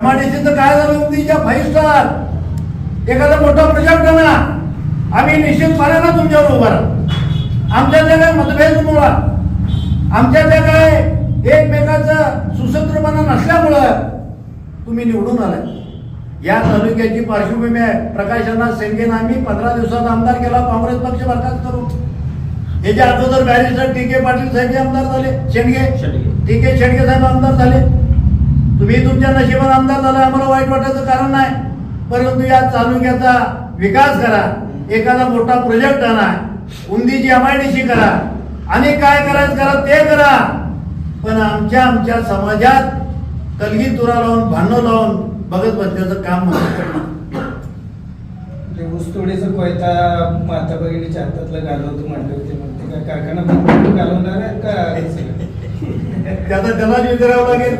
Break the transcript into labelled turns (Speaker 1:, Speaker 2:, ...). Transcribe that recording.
Speaker 1: एमआयडीसीचं काय झालं उद्याच्या 5 स्टार एखादा मोठा प्रोजेक्ट आणा, आम्ही निश्चितपणे ना तुमच्यावर उभा राहू. आमच्या त्या काय मतभेद मुळे, आमच्या त्या काय एकमेकाचं सुसूत्रपणा नसल्यामुळं तुम्ही निवडून आलाय. या तालुक्याची पार्श्वभूमी आहे. प्रकाशनाथ शेंडेंना आम्ही 15 दिवसात आमदार केला, काँग्रेस पक्ष बरखास्त करू. याच्या अगोदर बॅरिस्टर टी.के. पाटील साहेब आमदार झाले, टी.के. शेंडगे साहेब आमदार झाले. तुम्ही तुमच्या नशिबात आमदार झाला, आम्हाला वाईट वाटायचं कारण नाही. परंतु या तालुक्याचा विकास करा, एखादा मोठा प्रोजेक्ट आणा, उंदीची एमआयडीसी करा आणि काय करायचं करा ते करा. पण आमच्या समाजात कलगी तुरा लावून भांडण लावून बघत बसण्याचं काम
Speaker 2: ऊसतोडीचं कोयता माता भगिनीच्या हातातलं घालवतो म्हटलं होते, मग ते काय कारखाना बंद घालवणार आहे का?
Speaker 1: त्याला विचारावं लागेल.